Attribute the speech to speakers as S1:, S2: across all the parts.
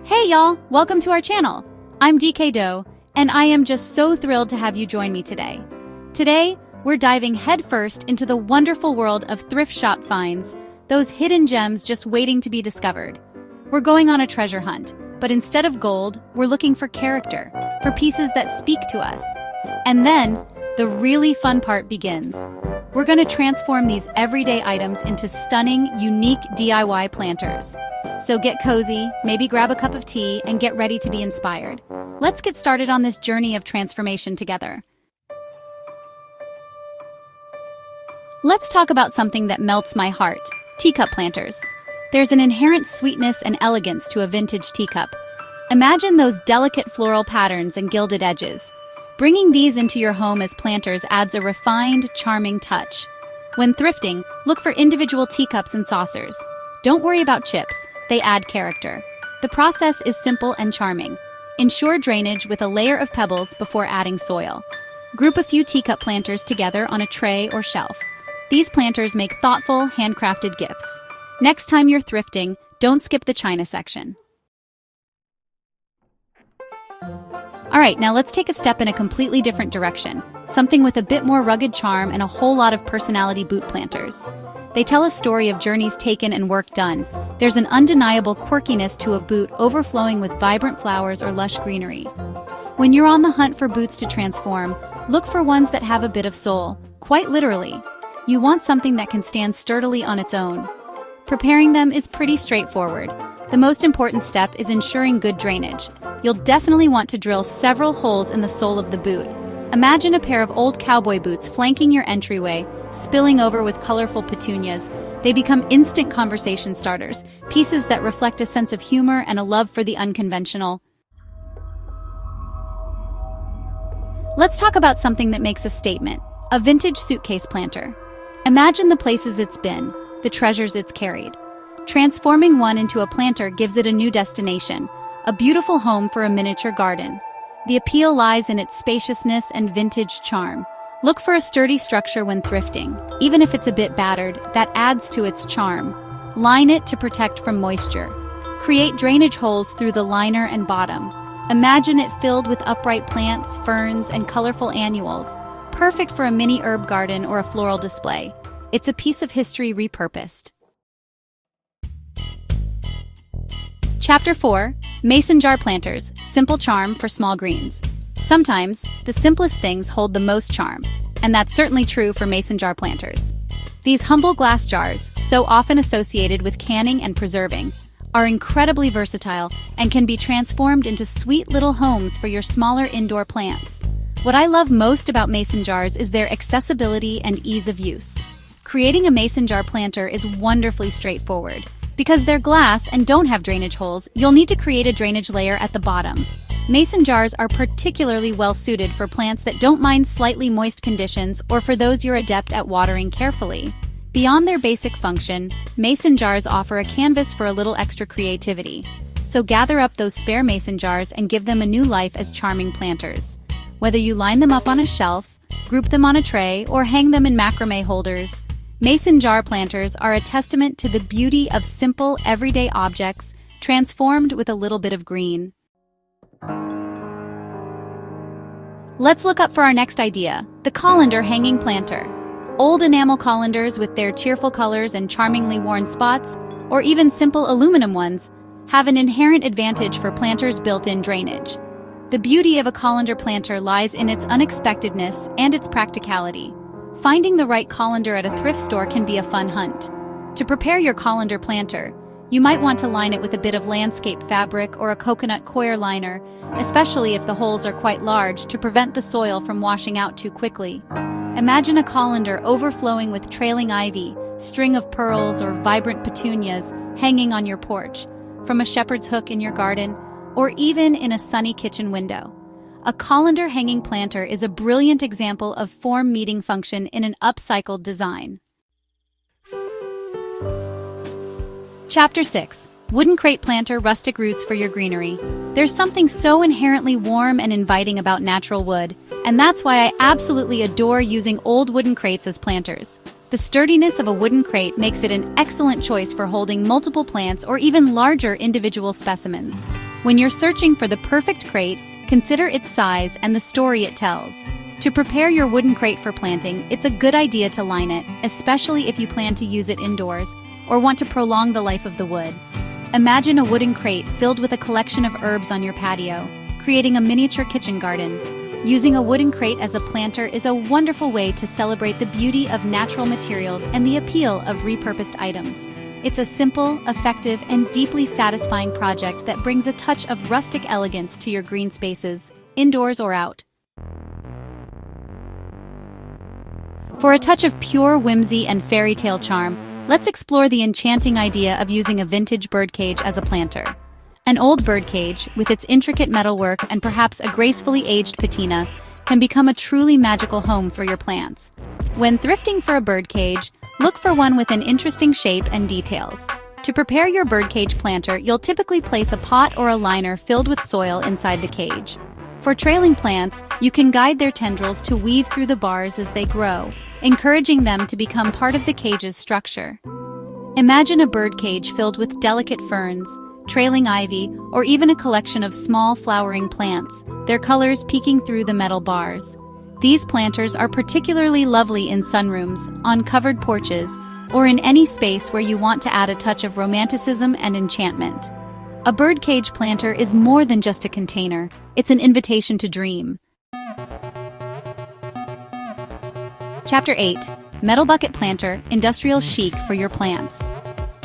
S1: Hey y'all, welcome to our channel. I'm DK Doe, and I am just so thrilled to have you join me today. Today, we're diving headfirst into the wonderful world of thrift shop finds, those hidden gems just waiting to be discovered. We're going on a treasure hunt, but instead of gold, we're looking for character, for pieces that speak to us. And then, the really fun part begins. We're going to transform these everyday items into stunning, unique DIY planters. So get cozy, maybe grab a cup of tea, and get ready to be inspired. Let's get started on this journey of transformation together. Let's talk about something that melts my heart: teacup planters. There's an inherent sweetness and elegance to a vintage teacup. Imagine those delicate floral patterns and gilded edges. Bringing these into your home as planters adds a refined, charming touch. When thrifting, look for individual teacups and saucers. Don't worry about chips, they add character. The process is simple and charming. Ensure drainage with a layer of pebbles before adding soil. Group a few teacup planters together on a tray or shelf. These planters make thoughtful, handcrafted gifts. Next time you're thrifting, don't skip the china section. Alright, now let's take a step in a completely different direction. Something with a bit more rugged charm and a whole lot of personality: boot planters. They tell a story of journeys taken and work done. There's an undeniable quirkiness to a boot, overflowing with vibrant flowers or lush greenery. When you're on the hunt for boots to transform, look for ones that have a bit of soul, quite literally. You want something that can stand sturdily on its own. Preparing them is pretty straightforward. The most important step is ensuring good drainage. You'll definitely want to drill several holes in the sole of the boot. Imagine a pair of old cowboy boots flanking your entryway, spilling over with colorful petunias. They become instant conversation starters, pieces that reflect a sense of humor and a love for the unconventional. Let's talk about something that makes a statement: a vintage suitcase planter. Imagine the places it's been, the treasures it's carried. Transforming one into a planter gives it a new destination, a beautiful home for a miniature garden. The appeal lies in its spaciousness and vintage charm. Look for a sturdy structure when thrifting. Even if it's a bit battered, that adds to its charm. Line it to protect from moisture. Create drainage holes through the liner and bottom. Imagine it filled with upright plants, ferns, and colorful annuals. Perfect for a mini herb garden or a floral display. It's a piece of history repurposed. Chapter 4. Mason jar planters, simple charm for small greens. Sometimes, the simplest things hold the most charm, and that's certainly true for mason jar planters. These humble glass jars, so often associated with canning and preserving, are incredibly versatile and can be transformed into sweet little homes for your smaller indoor plants. What I love most about mason jars is their accessibility and ease of use. Creating a mason jar planter is wonderfully straightforward. Because they're glass and don't have drainage holes, you'll need to create a drainage layer at the bottom. Mason jars are particularly well suited for plants that don't mind slightly moist conditions or for those you're adept at watering carefully. Beyond their basic function, mason jars offer a canvas for a little extra creativity. So gather up those spare mason jars and give them a new life as charming planters. Whether you line them up on a shelf, group them on a tray, or hang them in macrame holders, mason jar planters are a testament to the beauty of simple, everyday objects transformed with a little bit of green. Let's look up for our next idea: the colander hanging planter. Old enamel colanders with their cheerful colors and charmingly worn spots, or even simple aluminum ones, have an inherent advantage for planters' built-in drainage. The beauty of a colander planter lies in its unexpectedness and its practicality. Finding the right colander at a thrift store can be a fun hunt. To prepare your colander planter, you might want to line it with a bit of landscape fabric or a coconut coir liner, especially if the holes are quite large, to prevent the soil from washing out too quickly. Imagine a colander overflowing with trailing ivy, string of pearls, or vibrant petunias hanging on your porch, from a shepherd's hook in your garden, or even in a sunny kitchen window. A colander hanging planter is a brilliant example of form meeting function in an upcycled design. Chapter 6. Wooden crate planter, rustic roots for your greenery. There's something so inherently warm and inviting about natural wood, and that's why I absolutely adore using old wooden crates as planters. The sturdiness of a wooden crate makes it an excellent choice for holding multiple plants or even larger individual specimens. When you're searching for the perfect crate, consider its size and the story it tells. To prepare your wooden crate for planting, it's a good idea to line it, especially if you plan to use it indoors or want to prolong the life of the wood. Imagine a wooden crate filled with a collection of herbs on your patio, creating a miniature kitchen garden. Using a wooden crate as a planter is a wonderful way to celebrate the beauty of natural materials and the appeal of repurposed items. It's a simple, effective, and deeply satisfying project that brings a touch of rustic elegance to your green spaces, indoors or out. For a touch of pure whimsy and fairy tale charm, let's explore the enchanting idea of using a vintage birdcage as a planter. An old birdcage, with its intricate metalwork and perhaps a gracefully aged patina, can become a truly magical home for your plants. When thrifting for a birdcage, look for one with an interesting shape and details. To prepare your birdcage planter, you'll typically place a pot or a liner filled with soil inside the cage. For trailing plants, you can guide their tendrils to weave through the bars as they grow, encouraging them to become part of the cage's structure. Imagine a birdcage filled with delicate ferns, trailing ivy, or even a collection of small flowering plants, their colors peeking through the metal bars. These planters are particularly lovely in sunrooms, on covered porches, or in any space where you want to add a touch of romanticism and enchantment. A birdcage planter is more than just a container, it's an invitation to dream. Chapter 8. Metal Bucket Planter, Industrial Chic for your plants.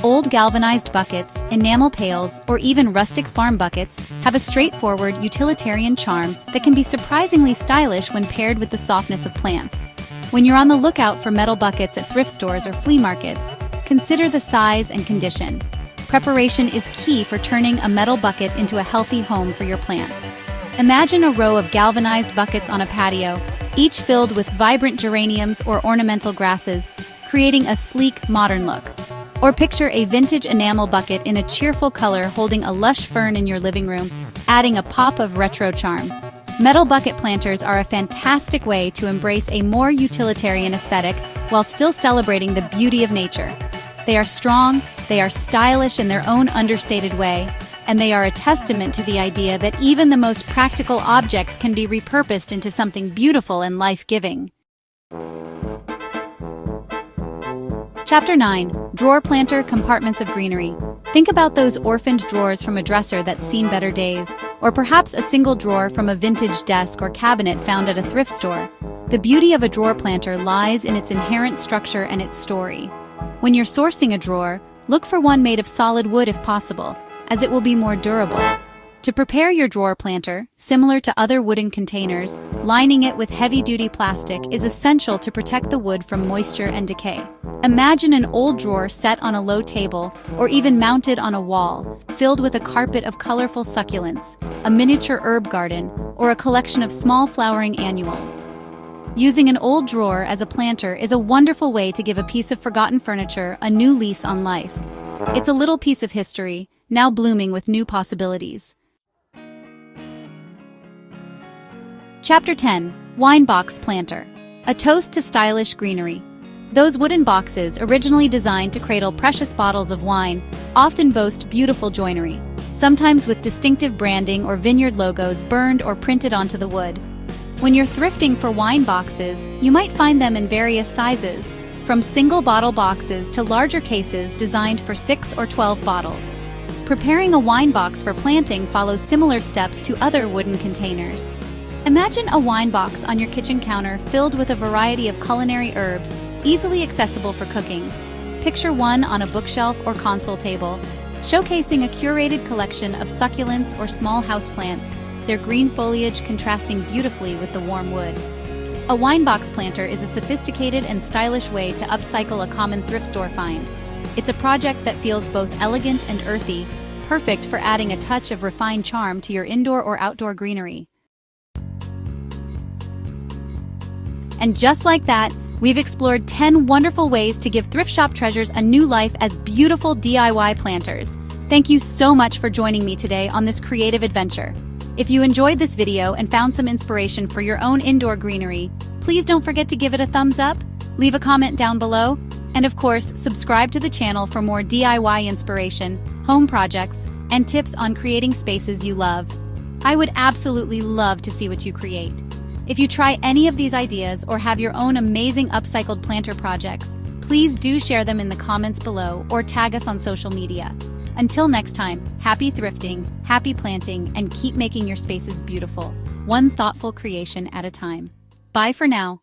S1: Old galvanized buckets, enamel pails, or even rustic farm buckets have a straightforward, utilitarian charm that can be surprisingly stylish when paired with the softness of plants. When you're on the lookout for metal buckets at thrift stores or flea markets, consider the size and condition. Preparation is key for turning a metal bucket into a healthy home for your plants. Imagine a row of galvanized buckets on a patio, each filled with vibrant geraniums or ornamental grasses, creating a sleek, modern look. Or picture a vintage enamel bucket in a cheerful color holding a lush fern in your living room, adding a pop of retro charm. Metal bucket planters are a fantastic way to embrace a more utilitarian aesthetic while still celebrating the beauty of nature. They are strong, they are stylish in their own understated way, and they are a testament to the idea that even the most practical objects can be repurposed into something beautiful and life-giving. Chapter 9. Drawer Planter, Compartments of Greenery. Think about those orphaned drawers from a dresser that's seen better days, or perhaps a single drawer from a vintage desk or cabinet found at a thrift store. The beauty of a drawer planter lies in its inherent structure and its story. When you're sourcing a drawer, look for one made of solid wood if possible, as it will be more durable. To prepare your drawer planter, similar to other wooden containers, lining it with heavy-duty plastic is essential to protect the wood from moisture and decay. Imagine an old drawer set on a low table, or even mounted on a wall, filled with a carpet of colorful succulents, a miniature herb garden, or a collection of small flowering annuals. Using an old drawer as a planter is a wonderful way to give a piece of forgotten furniture a new lease on life. It's a little piece of history, now blooming with new possibilities. Chapter 10. Wine Box Planter. A toast to stylish greenery. Those wooden boxes, originally designed to cradle precious bottles of wine, often boast beautiful joinery, sometimes with distinctive branding or vineyard logos burned or printed onto the wood. When you're thrifting for wine boxes, you might find them in various sizes, from single bottle boxes to larger cases designed for 6 or 12 bottles. Preparing a wine box for planting follows similar steps to other wooden containers. Imagine a wine box on your kitchen counter filled with a variety of culinary herbs, easily accessible for cooking. Picture one on a bookshelf or console table, showcasing a curated collection of succulents or small houseplants, their green foliage contrasting beautifully with the warm wood. A wine box planter is a sophisticated and stylish way to upcycle a common thrift store find. It's a project that feels both elegant and earthy, perfect for adding a touch of refined charm to your indoor or outdoor greenery. And just like that, we've explored 10 wonderful ways to give Thrift Shop Treasures a new life as beautiful DIY planters. Thank you so much for joining me today on this creative adventure. If you enjoyed this video and found some inspiration for your own indoor greenery, please don't forget to give it a thumbs up, leave a comment down below, and of course, subscribe to the channel for more DIY inspiration, home projects, and tips on creating spaces you love. I would absolutely love to see what you create. If you try any of these ideas or have your own amazing upcycled planter projects, please do share them in the comments below or tag us on social media. Until next time, happy thrifting, happy planting, and keep making your spaces beautiful, one thoughtful creation at a time. Bye for now.